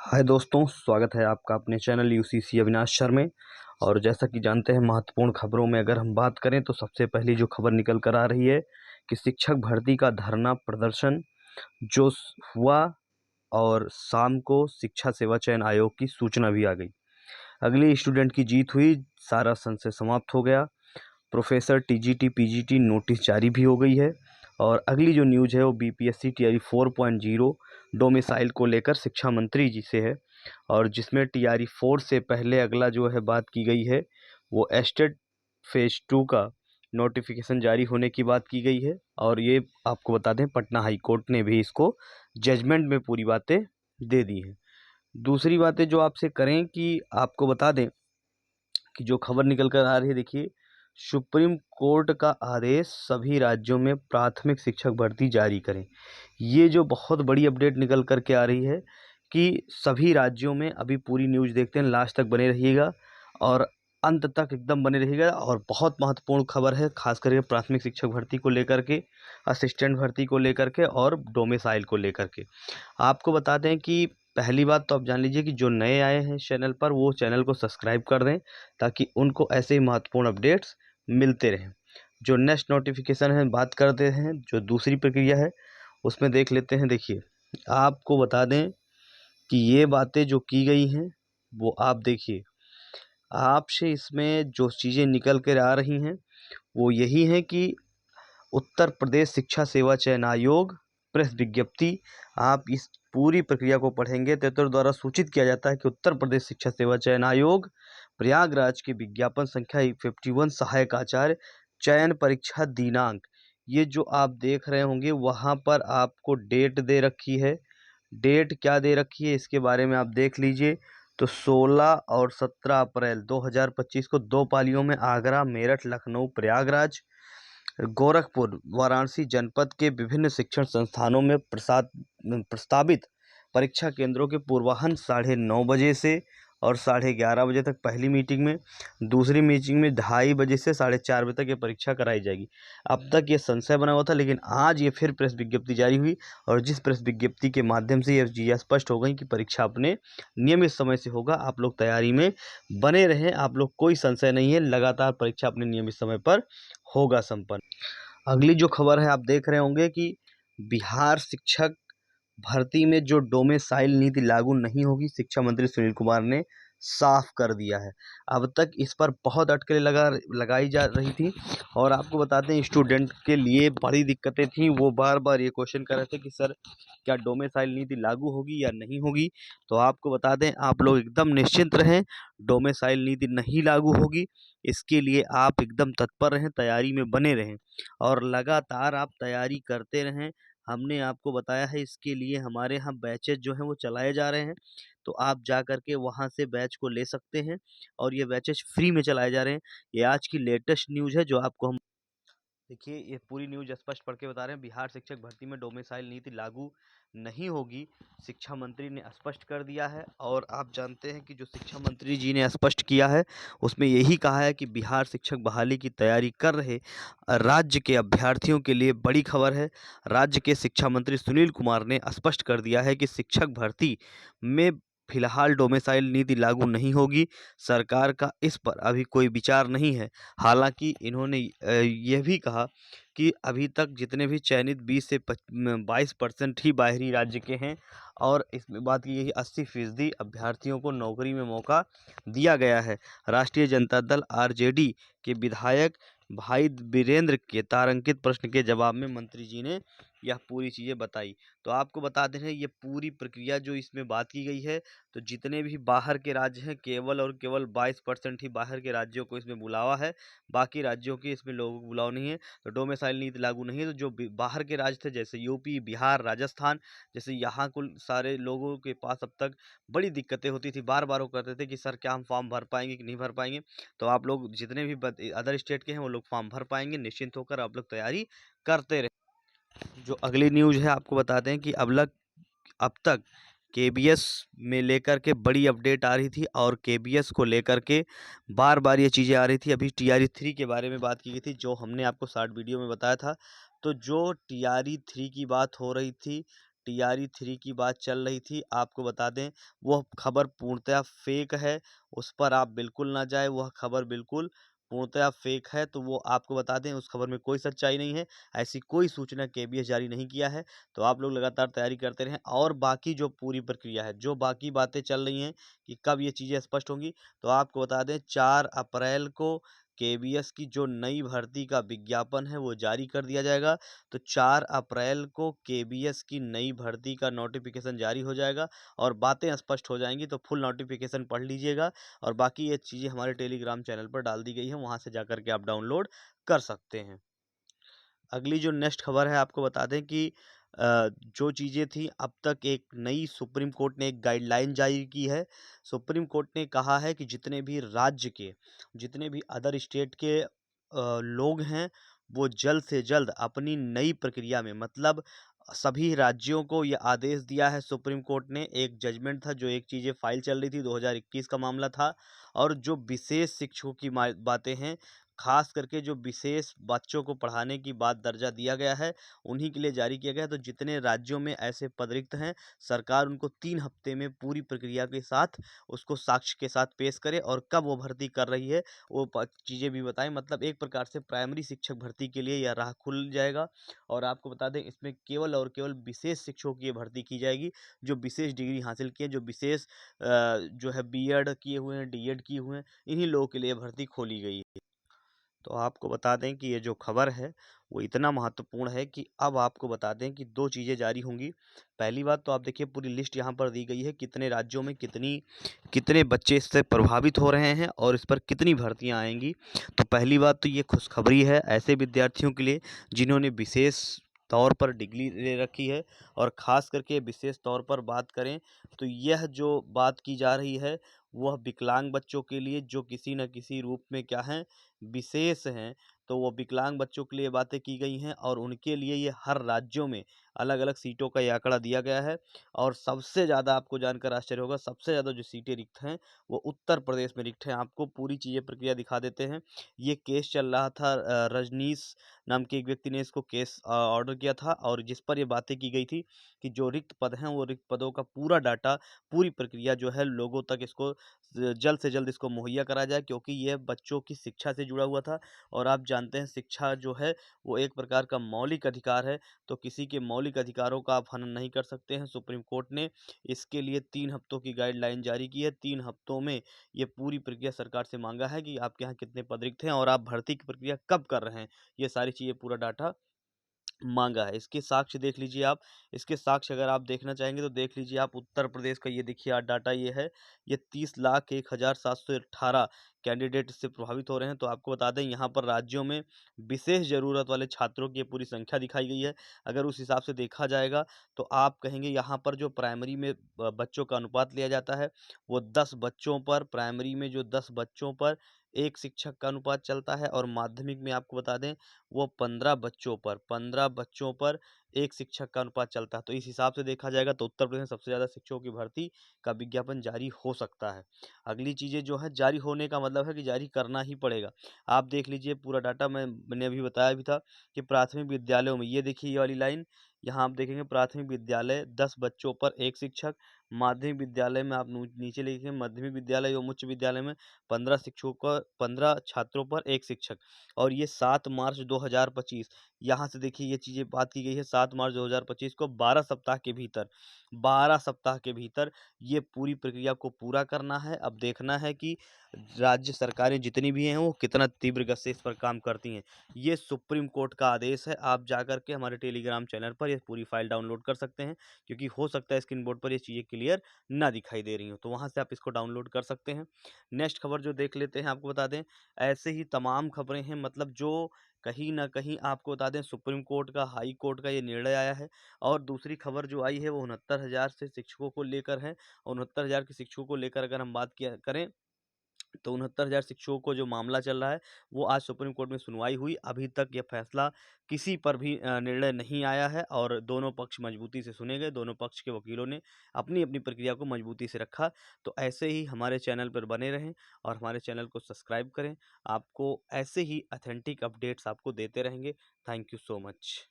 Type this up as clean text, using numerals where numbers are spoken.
हाय दोस्तों, स्वागत है आपका अपने चैनल यूसीसी अविनाश सर में। और जैसा कि जानते हैं, महत्वपूर्ण खबरों में अगर हम बात करें तो सबसे पहली जो खबर निकल कर आ रही है कि शिक्षक भर्ती का धरना प्रदर्शन जो हुआ और शाम को शिक्षा सेवा चयन आयोग की सूचना भी आ गई। अगली स्टूडेंट की जीत हुई, सारा संशय समाप्त हो गया। प्रोफेसर टीजीटी पीजीटी नोटिस जारी भी हो गई है। और अगली जो न्यूज़ है वो बीपीएससी टीआरई 4.0 डोमिसाइल को लेकर शिक्षा मंत्री जी से है। और जिसमें टीआरई 4 से पहले अगला जो है बात की गई है वो एस्टेट फेज 2 का नोटिफिकेशन जारी होने की बात की गई है। और ये आपको बता दें, पटना हाई कोर्ट ने भी इसको जजमेंट में पूरी बातें दे दी हैं। दूसरी बातें जो आपसे करें कि आपको बता दें कि जो खबर निकल कर आ रही है, देखिए, सुप्रीम कोर्ट का आदेश, सभी राज्यों में प्राथमिक शिक्षक भर्ती जारी करें। ये जो बहुत बड़ी अपडेट निकल कर के आ रही है कि सभी राज्यों में, अभी पूरी न्यूज़ देखते हैं, लास्ट तक बने रहिएगा और अंत तक एकदम बने रहिएगा। और बहुत महत्वपूर्ण खबर है, खास करके प्राथमिक शिक्षक भर्ती को लेकर के, असिस्टेंट भर्ती को लेकर के और डोमिसाइल को लेकर के। आपको बता दें कि पहली बात तो आप जान लीजिए कि जो नए आए हैं चैनल पर, वो चैनल को सब्सक्राइब कर दें ताकि उनको ऐसे ही महत्वपूर्ण अपडेट्स मिलते रहें। जो नेक्स्ट नोटिफिकेशन है, बात करते हैं जो दूसरी प्रक्रिया है उसमें देख लेते हैं। देखिए, आपको बता दें कि ये बातें जो की गई हैं वो आप देखिए, आपसे इसमें जो चीज़ें निकल कर आ रही हैं वो यही है कि उत्तर प्रदेश शिक्षा सेवा चयन आयोग प्रेस विज्ञप्ति। आप इस पूरी प्रक्रिया को पढ़ेंगे तो द्वारा सूचित किया जाता है कि उत्तर प्रदेश शिक्षा सेवा चयन आयोग प्रयागराज के विज्ञापन संख्या 51 सहायक आचार्य चयन परीक्षा दिनांक, ये जो आप देख रहे होंगे वहाँ पर आपको डेट दे रखी है। डेट क्या दे रखी है इसके बारे में आप देख लीजिए। तो 16 और 17 अप्रैल 2025 को दो पालियों में आगरा, मेरठ, लखनऊ, प्रयागराज, गोरखपुर, वाराणसी जनपद के विभिन्न शिक्षण संस्थानों में प्रस्तावित परीक्षा केंद्रों के पूर्वाह्न 9:30 बजे से और 11:30 बजे तक पहली मीटिंग में, दूसरी मीटिंग में 2:30 बजे से 4:30 बजे तक ये परीक्षा कराई जाएगी। अब तक ये संशय बना हुआ था, लेकिन आज ये फिर प्रेस विज्ञप्ति जारी हुई और जिस प्रेस विज्ञप्ति के माध्यम से ये चीज़ें स्पष्ट हो गई कि परीक्षा अपने नियमित समय से होगा। आप लोग तैयारी में बने रहें, आप लोग कोई संशय नहीं है, लगातार परीक्षा अपने नियमित समय पर होगा संपन्न। अगली जो खबर है आप देख रहे होंगे कि बिहार शिक्षक भर्ती में जो डोमिसाइल नीति लागू नहीं होगी, शिक्षा मंत्री सुनील कुमार ने साफ कर दिया है। अब तक इस पर बहुत अटकलें लगाई जा रही थी और आपको बताते हैं स्टूडेंट के लिए बड़ी दिक्कतें थी। वो बार बार ये क्वेश्चन कर रहे थे कि सर क्या डोमिसाइल नीति लागू होगी या नहीं होगी। तो आपको बता दें, आप लोग एकदम निश्चिंत रहें, डोमिसाइल नीति नहीं लागू होगी। इसके लिए आप एकदम तत्पर रहें, तैयारी में बने रहें और लगातार आप तैयारी करते रहें। हमने आपको बताया है, इसके लिए हमारे यहाँ बैचेज जो हैं वो चलाए जा रहे हैं, तो आप जा कर के वहाँ से बैच को ले सकते हैं और ये बैचेज फ्री में चलाए जा रहे हैं। ये आज की लेटेस्ट न्यूज़ है जो आपको हम देखिए, ये पूरी न्यूज़ स्पष्ट पढ़ के बता रहे हैं। बिहार शिक्षक भर्ती में डोमिसाइल नीति लागू नहीं होगी, शिक्षा मंत्री ने स्पष्ट कर दिया है। और आप जानते हैं कि जो शिक्षा मंत्री जी ने स्पष्ट किया है उसमें यही कहा है कि बिहार शिक्षक बहाली की तैयारी कर रहे राज्य के अभ्यर्थियों के लिए बड़ी खबर है। राज्य के शिक्षा मंत्री सुनील कुमार ने स्पष्ट कर दिया है कि शिक्षक भर्ती में फिलहाल डोमिसाइल नीति लागू नहीं होगी। सरकार का इस पर अभी कोई विचार नहीं है। हालांकि इन्होंने यह भी कहा कि अभी तक जितने भी चयनित 20 से 22% ही बाहरी राज्य के हैं और इसमें बात की गई 80% अभ्यर्थियों को नौकरी में मौका दिया गया है। राष्ट्रीय जनता दल आरजेडी के विधायक भाई वीरेंद्र के तारांकित प्रश्न के जवाब में मंत्री जी ने यह पूरी चीज़ें बताई। तो आपको बता दें, ये पूरी प्रक्रिया जो इसमें बात की गई है, तो जितने भी बाहर के राज्य हैं, केवल और केवल 22% ही बाहर के राज्यों को इसमें बुलावा है, बाकी राज्यों के इसमें लोगों को बुलाव नहीं है। तो डोमिसाइल नीति लागू नहीं है। तो जो बाहर के राज्य थे जैसे यूपी, बिहार, राजस्थान, जैसे यहाँ कुल सारे लोगों के पास अब तक बड़ी दिक्कतें होती थी। बार बार वो कहते थे कि सर क्या हम फॉर्म भर पाएंगे कि नहीं भर पाएंगे। तो आप लोग जितने भी अदर स्टेट के हैं वो लोग फॉर्म भर पाएंगे, निश्चिंत होकर आप लोग तैयारी करते रहे। जो अगली न्यूज़ है आपको बताते हैं कि अब तक केबीएस में लेकर के बड़ी अपडेट आ रही थी और केबीएस को लेकर के बार बार ये चीज़ें आ रही थी। अभी टीआरई 3 के बारे में बात की गई थी जो हमने आपको शॉर्ट वीडियो में बताया था। तो जो टीआरई 3 की बात हो रही थी, TRE 3 की बात चल रही थी, आपको बता दें वह खबर पूर्णतः फेक है, उस पर आप बिल्कुल ना जाएँ, वह खबर बिल्कुल पूर्णतः फेक है। तो वो आपको बता दें उस खबर में कोई सच्चाई नहीं है, ऐसी कोई सूचना केबीएस जारी नहीं किया है। तो आप लोग लगातार तैयारी करते रहें और बाकी जो पूरी प्रक्रिया है, जो बाकी बातें चल रही हैं कि कब ये चीज़ें स्पष्ट होंगी, तो आपको बता दें 4 अप्रैल को केबीएस की जो नई भर्ती का विज्ञापन है वो जारी कर दिया जाएगा। तो 4 अप्रैल को केबीएस की नई भर्ती का नोटिफिकेशन जारी हो जाएगा और बातें स्पष्ट हो जाएंगी। तो फुल नोटिफिकेशन पढ़ लीजिएगा और बाकी ये चीज़ें हमारे टेलीग्राम चैनल पर डाल दी गई हैं, वहाँ से जाकर के आप डाउनलोड कर सकते हैं। अगली जो नेक्स्ट खबर है आपको बता दें कि जो चीज़ें थी अब तक एक नई सुप्रीम कोर्ट ने एक गाइडलाइन जारी की है। सुप्रीम कोर्ट ने कहा है कि जितने भी राज्य के, जितने भी अदर स्टेट के लोग हैं, वो जल्द से जल्द अपनी नई प्रक्रिया में, मतलब सभी राज्यों को ये आदेश दिया है सुप्रीम कोर्ट ने। एक जजमेंट था, जो एक चीज़ें फाइल चल रही थी, 2021 का मामला था, और जो विशेष शिक्षकों की बातें हैं, खास करके जो विशेष बच्चों को पढ़ाने की बात दर्जा दिया गया है, उन्हीं के लिए जारी किया गया है। तो जितने राज्यों में ऐसे पद रिक्त हैं, सरकार उनको 3 हफ्ते में पूरी प्रक्रिया के साथ उसको साक्ष्य के साथ पेश करे और कब वो भर्ती कर रही है वो चीज़ें भी बताएं। मतलब एक प्रकार से प्राइमरी शिक्षक भर्ती के लिए यह राह खुल जाएगा। और आपको बता दें इसमें केवल और केवल विशेष शिक्षकों की भर्ती की जाएगी, जो विशेष डिग्री हासिल किए, जो विशेष जो है बीएड किए हुए हैं, डीएड किए हुए हैं, इन्हीं लोगों के लिए भर्ती खोली गई है। तो आपको बता दें कि ये जो खबर है वो इतना महत्वपूर्ण है कि अब आपको बता दें कि 2 चीज़ें जारी होंगी। पहली बात तो आप देखिए पूरी लिस्ट यहाँ पर दी गई है, कितने राज्यों में कितने बच्चे इससे प्रभावित हो रहे हैं और इस पर कितनी भर्तियाँ आएँगी। तो पहली बात तो ये खुशखबरी है ऐसे विद्यार्थियों के लिए जिन्होंने विशेष तौर पर डिग्री ले रखी है। और ख़ास करके विशेष तौर पर बात करें तो यह जो बात की जा रही है वह विकलांग बच्चों के लिए, जो किसी न किसी रूप में क्या हैं, विशेष हैं। तो वो विकलांग बच्चों के लिए बातें की गई हैं और उनके लिए ये हर राज्यों में अलग-अलग सीटों का ये आंकड़ा दिया गया है। और सबसे ज़्यादा आपको जानकर आश्चर्य होगा, सबसे ज़्यादा जो सीटें रिक्त हैं वो उत्तर प्रदेश में रिक्त हैं। आपको पूरी चीज़ें प्रक्रिया दिखा देते हैं। ये केस चल रहा था, रजनीश नाम के एक व्यक्ति ने इसको केस ऑर्डर किया था और जिस पर ये बातें की गई थी कि जो रिक्त पद हैं वो रिक्त पदों का पूरा डाटा, पूरी प्रक्रिया जो है लोगों तक इसको जल्द से जल्द इसको मुहैया कराया जाए, क्योंकि यह बच्चों की शिक्षा से जुड़ा हुआ था। और आप जानते हैं शिक्षा जो है वो एक प्रकार का मौलिक अधिकार है, तो किसी के मौलिक अधिकारों का आप हनन नहीं कर सकते हैं। सुप्रीम कोर्ट ने इसके लिए 3 हफ्तों की गाइडलाइन जारी की है। 3 हफ्तों में ये पूरी प्रक्रिया सरकार से मांगा है कि आपके यहाँ कितने पद रिक्त हैं और आप भर्ती की प्रक्रिया कब कर रहे हैं। ये सारी चीज़ें पूरा डाटा माँगा है। इसके साक्ष्य देख लीजिए आप, इसके साक्ष्य अगर आप देखना चाहेंगे तो देख लीजिए आप उत्तर प्रदेश का। ये देखिए डाटा ये है, ये 30,01,718 कैंडिडेट इससे प्रभावित हो रहे हैं। तो आपको बता दें यहाँ पर राज्यों में विशेष ज़रूरत वाले छात्रों की ये पूरी संख्या दिखाई गई है। अगर उस हिसाब से देखा जाएगा तो आप कहेंगे यहाँ पर जो प्राइमरी में बच्चों का अनुपात लिया जाता है वो 10 बच्चों पर, प्राइमरी में जो 10 बच्चों पर 1 शिक्षक का अनुपात चलता है और माध्यमिक में आपको बता दें वो 15 बच्चों पर 1 शिक्षक का अनुपात चलता है। तो इस हिसाब से देखा जाएगा तो उत्तर प्रदेश में सबसे ज़्यादा शिक्षकों की भर्ती का विज्ञापन जारी हो सकता है। अगली चीज़ें जो है जारी होने का मतलब है कि जारी करना ही पड़ेगा। आप देख लीजिए पूरा डाटा, मैंने अभी बताया भी था कि प्राथमिक विद्यालयों में ये देखिए ये वाली लाइन, यहाँ आप देखेंगे प्राथमिक विद्यालय 10 बच्चों पर 1 शिक्षक, माध्यमिक विद्यालय में आप नीचे लिखेंगे माध्यमिक विद्यालय एवं उच्च विद्यालय में 15 शिक्षकों का 15 छात्रों पर 1 शिक्षक। और ये 7 मार्च 2025, यहाँ से देखिए ये चीज़ें बात की गई है 7 मार्च 2025 को 12 सप्ताह के भीतर, 12 सप्ताह के भीतर ये पूरी प्रक्रिया को पूरा करना है। अब देखना है कि राज्य सरकारें जितनी भी हैं वो कितना तीव्र गति से इस पर काम करती हैं। ये सुप्रीम कोर्ट का आदेश है। आप जाकर के हमारे टेलीग्राम चैनल पर ये पूरी फाइल डाउनलोड कर सकते हैं, क्योंकि हो सकता है स्क्रीन बोर्ड पर ये चीज़ें क्लियर ना दिखाई दे रही हों, तो वहाँ से आप इसको डाउनलोड कर सकते हैं। नेक्स्ट खबर जो देख लेते हैं, आपको बता दें ऐसे ही तमाम खबरें हैं, मतलब जो कहीं न कहीं आपको बता दें सुप्रीम कोर्ट का, हाई कोर्ट का ये निर्णय आया है। और दूसरी खबर जो आई है वो 69,000 से शिक्षकों को लेकर है। 69,000 के शिक्षकों को लेकर अगर हम बात किया करें तो 69,000 शिक्षकों को जो मामला चल रहा है वो आज सुप्रीम कोर्ट में सुनवाई हुई। अभी तक ये फैसला किसी पर भी निर्णय नहीं आया है और दोनों पक्ष मजबूती से सुने गए। दोनों पक्ष के वकीलों ने अपनी-अपनी प्रक्रिया को मजबूती से रखा। तो ऐसे ही हमारे चैनल पर बने रहें और हमारे चैनल को सब्सक्राइब करें। आपको ऐसे ही ऑथेंटिक अपडेट्स आपको देते रहेंगे। Thank you so much.